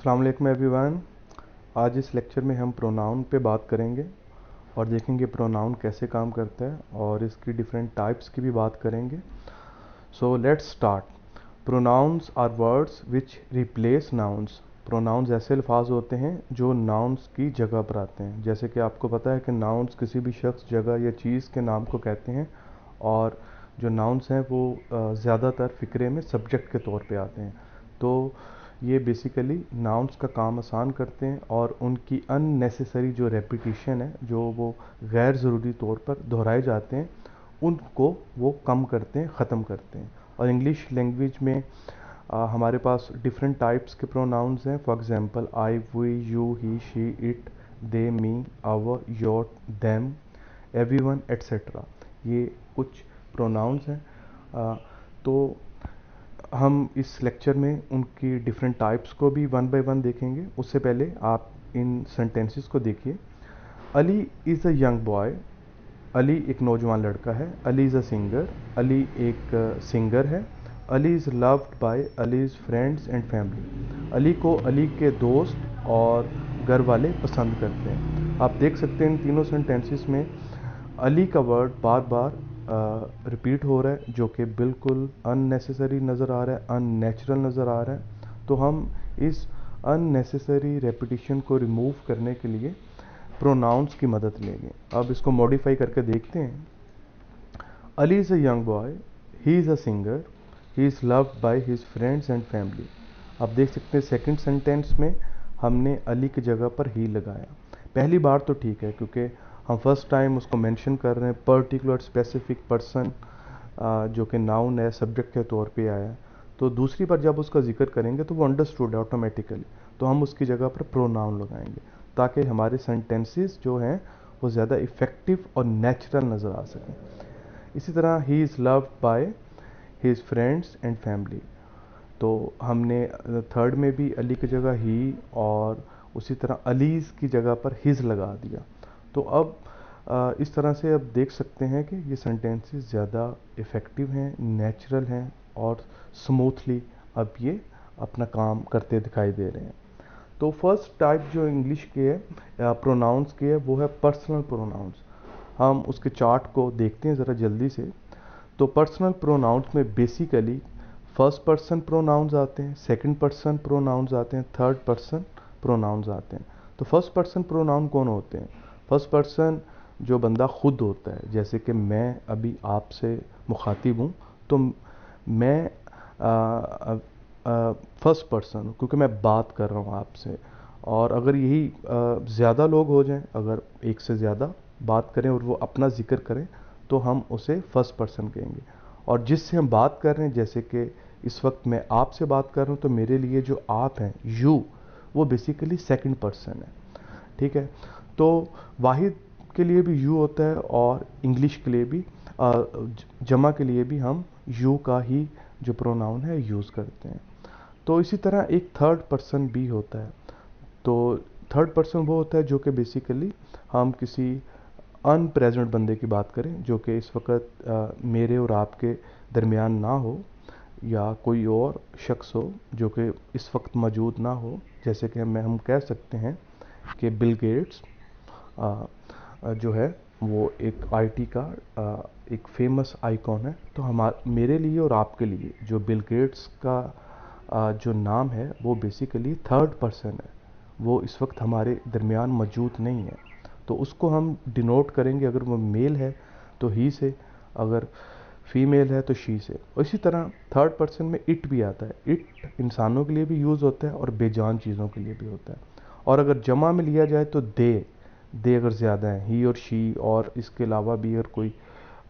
अस्सलाम वालेकुम एवरीवन। आज इस लेक्चर में हम प्रोनाउन पे बात करेंगे और देखेंगे प्रोनाउन कैसे काम करता है और इसकी डिफरेंट टाइप्स की भी बात करेंगे। So let's start. Pronouns are words which replace nouns. Pronouns ऐसे अल्फाज होते हैं जो नाउन्स की जगह पर आते हैं। जैसे कि आपको पता है कि नाउन्स किसी भी शख्स, जगह या चीज़ के नाम को कहते हैं और जो नाउन्स हैं वो ज़्यादातर फ़िक्रे में सब्जेक्ट के तौर पे आते हैं। तो ये बेसिकली नाउन्स का काम आसान करते हैं और उनकी अननेसेसरी जो रेपिटिशन है, जो वो गैर ज़रूरी तौर पर दोहराए जाते हैं, उनको वो कम करते हैं, ख़त्म करते हैं। और इंग्लिश लैंग्वेज में हमारे पास डिफरेंट टाइप्स के प्रोनाउंस हैं। For example I, we, you, he, she, it, they, me, our, your, them, everyone etcetera. ये कुछ प्रोनाउंस हैं। तो हम इस लेक्चर में उनकी डिफरेंट टाइप्स को भी वन बाय वन देखेंगे। उससे पहले आप इन सेंटेंसेस को देखिए। Ali is a young boy. Ali एक नौजवान लड़का है। Ali is a singer. Ali एक सिंगर है। Ali is loved by allies friends and family. Ali को अली के दोस्त और घर वाले पसंद करते हैं। आप देख सकते हैं इन तीनों सेंटेंसेस में अली का वर्ड बार बार रिपीट हो रहा है, जो कि बिल्कुल अननेसेसरी नज़र आ रहा है, अननेचुरल नज़र आ रहा है। तो हम इस अननेसेसरी रेपिटिशन को रिमूव करने के लिए प्रोनाउंस की मदद लेंगे। अब इसको मॉडिफाई करके देखते हैं। Ali is a young boy, he is a singer, he is loved by his friends and family. आप देख सकते हैं सेकंड सेंटेंस में हमने अली की जगह पर ही लगाया। पहली बार तो ठीक है क्योंकि हम फर्स्ट टाइम उसको मेंशन कर रहे हैं, पर्टिकुलर स्पेसिफिक पर्सन जो कि नाउन है, सब्जेक्ट के तौर पे आया है। तो दूसरी बार जब उसका जिक्र करेंगे तो वो अंडरस्टूड है ऑटोमेटिकली, तो हम उसकी जगह पर प्रोनाउन लगाएंगे ताकि हमारे सेंटेंसेस जो हैं वो ज़्यादा इफ़ेक्टिव और नेचुरल नज़र आ सकें। इसी तरह he is loved by his friends and family. तो हमने थर्ड में भी अली की जगह ही और उसी तरह अलीज़ की जगह पर हिज लगा दिया। तो अब इस तरह से अब देख सकते हैं कि ये सेंटेंसेस ज़्यादा इफ़ेक्टिव हैं, नेचुरल हैं और स्मूथली अब ये अपना काम करते दिखाई दे रहे हैं। तो फर्स्ट टाइप जो इंग्लिश की है प्रोनाउंस की है वो है पर्सनल प्रोनाउंस। हम उसके चार्ट को देखते हैं ज़रा जल्दी से। तो पर्सनल प्रोनाउंस में बेसिकली फर्स्ट पर्सन प्रोनाउंस आते हैं, सेकंड पर्सन प्रोनाउंस आते हैं, थर्ड पर्सन प्रोनाउंस आते हैं। तो फर्स्ट पर्सन प्रोनाउन कौन होते हैं? फर्स्ट पर्सन जो बंदा खुद होता है, जैसे कि मैं अभी आपसे मुखातिब हूँ, तो मैं फर्स्ट पर्सन हूँ क्योंकि मैं बात कर रहा हूँ आपसे। और अगर यही ज़्यादा लोग हो जाएं, अगर एक से ज़्यादा बात करें और वो अपना जिक्र करें, तो हम उसे फर्स्ट पर्सन कहेंगे। और जिससे हम बात कर रहे हैं, जैसे कि इस वक्त मैं आपसे बात कर रहा हूँ, तो मेरे लिए जो आप हैं, यू, वो बेसिकली सेकंड पर्सन है। ठीक है। तो वाहिद के लिए भी यू होता है और इंग्लिश के लिए भी जमा के लिए भी हम यू का ही जो प्रोनाउन है यूज़ करते हैं। तो इसी तरह एक थर्ड पर्सन भी होता है। तो थर्ड पर्सन वो होता है जो कि बेसिकली हम किसी अनप्रेजेंट बंदे की बात करें, जो कि इस वक्त मेरे और आपके दरमियान ना हो, या कोई और शख्स हो जो कि इस वक्त मौजूद ना हो। जैसे कि हम कह सकते हैं कि बिल गेट्स जो है वो एक आईटी का एक फेमस आइकॉन है। तो मेरे लिए और आपके लिए जो बिल गेट्स का जो नाम है वो बेसिकली थर्ड पर्सन है। वो इस वक्त हमारे दरमियान मौजूद नहीं है, तो उसको हम डिनोट करेंगे। अगर वो मेल है तो ही से, अगर फीमेल है तो शी से। और इसी तरह थर्ड पर्सन में इट भी आता है। इट इंसानों के लिए भी यूज़ होता है और बेजान चीज़ों के लिए भी होता है। और अगर जमा में लिया जाए तो दे अगर ज़्यादा है, ही और शी, और इसके अलावा भी अगर कोई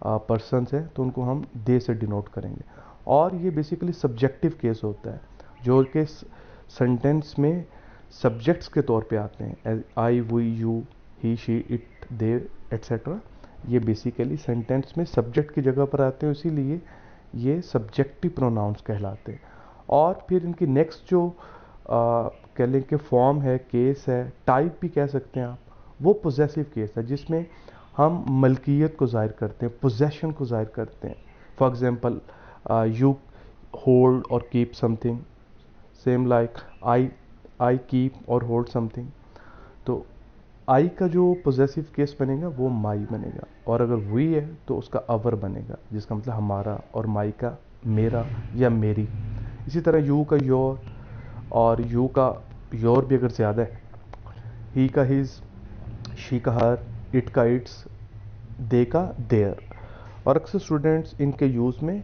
पर्सन्स है तो उनको हम दे से डिनोट करेंगे। और ये बेसिकली सब्जेक्टिव केस होता है जो कि सेंटेंस में सब्जेक्ट्स के तौर पे आते हैं। I, we, you, he, she, it, they etcetera. ये बेसिकली सेंटेंस में सब्जेक्ट की जगह पर आते हैं, इसीलिए ये सब्जेक्टिव प्रोनाउंस कहलाते हैं। और फिर इनकी नेक्स्ट जो कह लें कि फॉर्म है, केस है, टाइप भी कह सकते हैं आप, वो पोजेसिव केस है जिसमें हम मलकियत को ज़ाहिर करते हैं, पोजेशन को ज़ाहिर करते हैं। फॉर एग्जांपल यू होल्ड और keep something, same like I I keep और होल्ड समथिंग। तो आई का जो पोजेसिव केस बनेगा वो माई बनेगा, और अगर वी है तो उसका अवर बनेगा, जिसका मतलब हमारा, और माई का मेरा या मेरी। इसी तरह यू का योर, और यू का योर भी अगर ज़्यादा है, ही का हिज, शी का हर, इट का इट्स, दे का देयर। और अक्सर स्टूडेंट्स इनके यूज़ में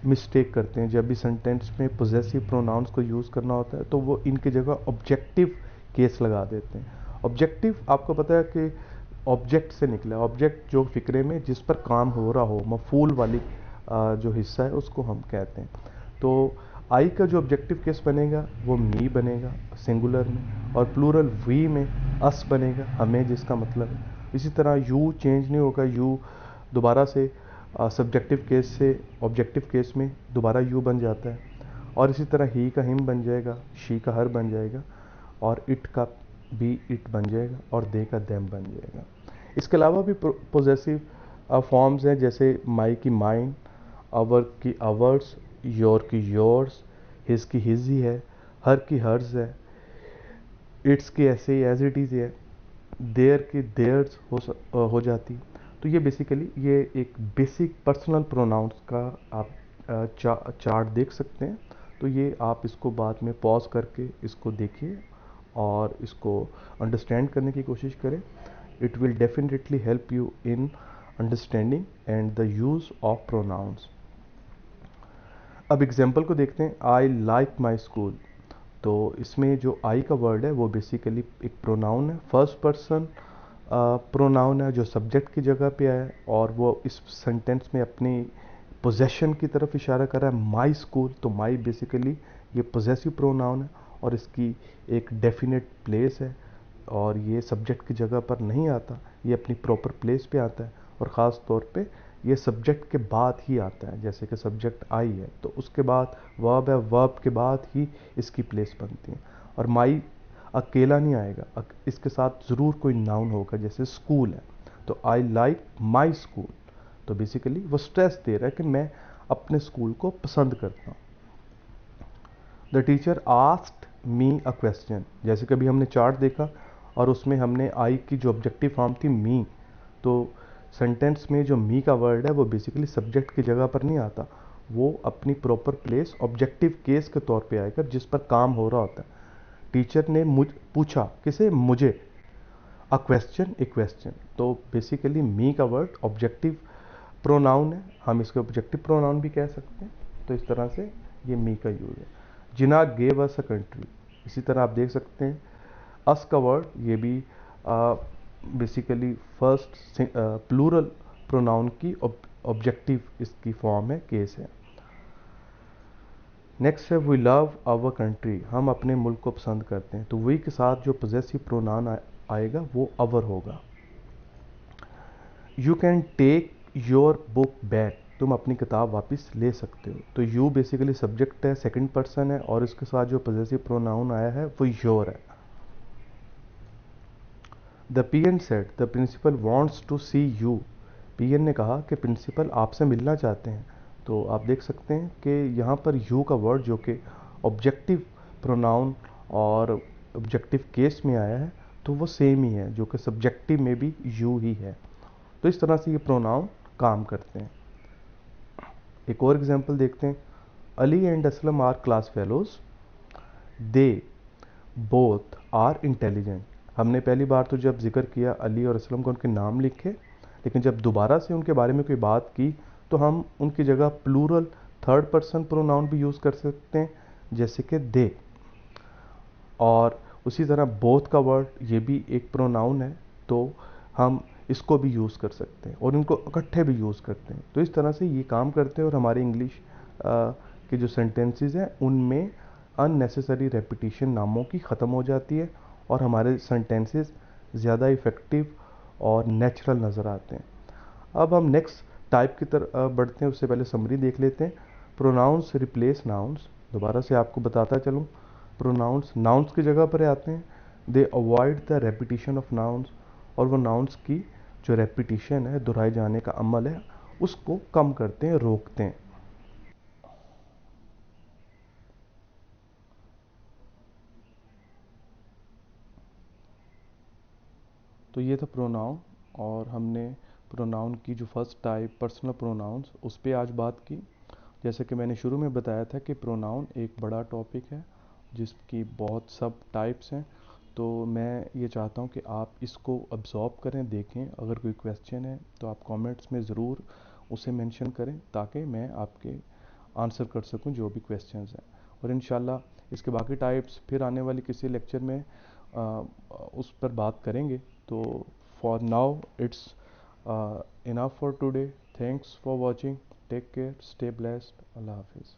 मिस्टेक करते हैं। जब भी सेंटेंस में पोजेसिव प्रोनाउंस को यूज़ करना होता है तो वो इनकी जगह ऑब्जेक्टिव केस लगा देते हैं। ऑब्जेक्टिव आपको पता है कि ऑब्जेक्ट से निकला, ऑब्जेक्ट जो फिक्रे में जिस पर काम हो रहा हो, मफूल वाली जो हिस्सा है उसको हम कहते हैं। तो आई का जो ऑब्जेक्टिव केस बनेगा वो मी बनेगा सिंगुलर में, और प्लूरल वी में अस बनेगा, हमें, जिसका मतलब है। इसी तरह यू चेंज नहीं होगा, यू दोबारा से सब्जेक्टिव केस से ऑब्जेक्टिव केस में दोबारा यू बन जाता है। और इसी तरह ही का हिम बन जाएगा, शी का हर बन जाएगा, और इट का भी इट बन जाएगा, और दे का देम बन जाएगा। इसके अलावा भी पोजेसिव फॉर्म्स हैं, जैसे माई की माइन, अवर की अवर्स, योर की योर्स, हिज की हिज ही है, हर की हर्ज है, इट्स की ऐसे ही एज इट इज़ है, देयर की देयर्स हो जाती। तो ये बेसिकली ये एक बेसिक पर्सनल प्रोनाउंस का आप चार्ट देख सकते हैं। तो ये आप इसको बाद में पॉज करके इसको देखिए और इसको अंडरस्टैंड करने की कोशिश करें। It will definitely help you in understanding and the use of pronouns. अब एग्जाम्पल को देखते हैं। I like my school. तो इसमें जो आई का वर्ड है वो बेसिकली एक प्रोनाउन है, फर्स्ट पर्सन प्रोनाउन है जो सब्जेक्ट की जगह पे आया है, और वो इस सेंटेंस में अपनी पोजेशन की तरफ इशारा कर रहा है, माई स्कूल। तो माई बेसिकली ये पोजेसिव प्रोनाउन है और इसकी एक डेफिनेट प्लेस है, और ये सब्जेक्ट की जगह पर नहीं आता, ये अपनी प्रॉपर प्लेस पे आता है, और ख़ास तौर पे ये सब्जेक्ट के बाद ही आता है। जैसे कि सब्जेक्ट आई है तो उसके बाद वर्ब है, वर्ब के बाद ही इसकी प्लेस बनती है। और माई अकेला नहीं आएगा, इसके साथ ज़रूर कोई नाउन होगा, जैसे स्कूल है तो आई लाइक माई स्कूल। तो बेसिकली वो स्ट्रेस दे रहा है कि मैं अपने स्कूल को पसंद करता हूँ। The teacher asked me a question. जैसे कभी हमने चार्ट देखा और उसमें हमने आई की जो ऑब्जेक्टिव फॉर्म थी मी, तो सेंटेंस में जो मी का वर्ड है वो बेसिकली सब्जेक्ट की जगह पर नहीं आता, वो अपनी प्रॉपर प्लेस ऑब्जेक्टिव केस के तौर पे आएगा जिस पर काम हो रहा होता है। टीचर ने पूछा, किसे, मुझे, अ क्वेश्चन, ए क्वेश्चन। तो बेसिकली मी का वर्ड ऑब्जेक्टिव प्रोनाउन है, हम इसको ऑब्जेक्टिव प्रोनाउन भी कह सकते हैं। तो इस तरह से ये मी का यूज है। जिना गेव अस अ कंट्री। इसी तरह आप देख सकते हैं अस का वर्ड, ये भी बेसिकली फर्स्ट प्लूरल प्रोनाउन की ऑब्जेक्टिव इसकी फॉर्म है, केस है। नेक्स्ट है वी लव आवर कंट्री। हम अपने मुल्क को पसंद करते हैं। तो वी के साथ जो पोजेसिव प्रोनाउन आएगा वो अवर होगा। You can take your book back. तुम अपनी किताब वापस ले सकते हो। तो यू बेसिकली सब्जेक्ट है, सेकंड पर्सन है, और इसके साथ जो पोजेसिव प्रोनाउन आया है वो योर है। The peon said the principal wants to see you. Peon ने कहा कि प्रिंसिपल आपसे मिलना चाहते हैं। तो आप देख सकते हैं कि यहाँ पर यू का वर्ड जो कि ऑब्जेक्टिव प्रोनाउन और ऑब्जेक्टिव केस में आया है तो वो सेम ही है, जो कि सब्जेक्टिव में भी यू ही है। तो इस तरह से ये प्रोनाउन काम करते हैं। एक और एग्जांपल देखते हैं। Ali and Aslam are class fellows, they both are intelligent. हमने पहली बार तो जब जिक्र किया अली और असलम को, उनके नाम लिखे, लेकिन जब दोबारा से उनके बारे में कोई बात की तो हम उनकी जगह प्लूरल थर्ड पर्सन प्रोनाउन भी यूज़ कर सकते हैं, जैसे कि दे। और उसी तरह बोथ का वर्ड ये भी एक प्रोनाउन है, तो हम इसको भी यूज़ कर सकते हैं और इनको इकट्ठे भी यूज़ करते हैं। तो इस तरह से ये काम करते हैं और हमारे इंग्लिश के जो सेंटेंसेस हैं उनमें अननेसेसरी रेपिटिशन नामों की ख़त्म हो जाती है और हमारे सेंटेंसेस ज़्यादा इफ़ेक्टिव और नेचुरल नज़र आते हैं। अब हम नेक्स्ट टाइप की तरफ बढ़ते हैं, उससे पहले समरी देख लेते हैं। Pronouns replace nouns. दोबारा से आपको बताता चलूँ, प्रोनाउंस नाउन्स की जगह पर आते हैं। दे avoid the repetition of nouns, और वो नाउन्स की जो रेपिटिशन है, दोहराए जाने का अमल है, उसको कम करते हैं, रोकते हैं। तो ये था प्रोनाउन, और हमने प्रोनाउन की जो फर्स्ट टाइप पर्सनल प्रोनाउंस उस पर आज बात की। जैसे कि मैंने शुरू में बताया था कि प्रोनाउन एक बड़ा टॉपिक है जिसकी बहुत सब टाइप्स हैं। तो मैं ये चाहता हूँ कि आप इसको अब्जॉर्ब करें, देखें, अगर कोई क्वेश्चन है तो आप कमेंट्स में ज़रूर उसे मेंशन करें ताकि मैं आपके आंसर कर सकूं जो भी क्वेश्चंस हैं। और इंशाल्लाह इसके बाकी टाइप्स फिर आने वाली किसी लेक्चर में उस पर बात करेंगे। तो for now it's enough for today. Thanks for watching. Take care, stay blessed. अल्लाह हाफिज़।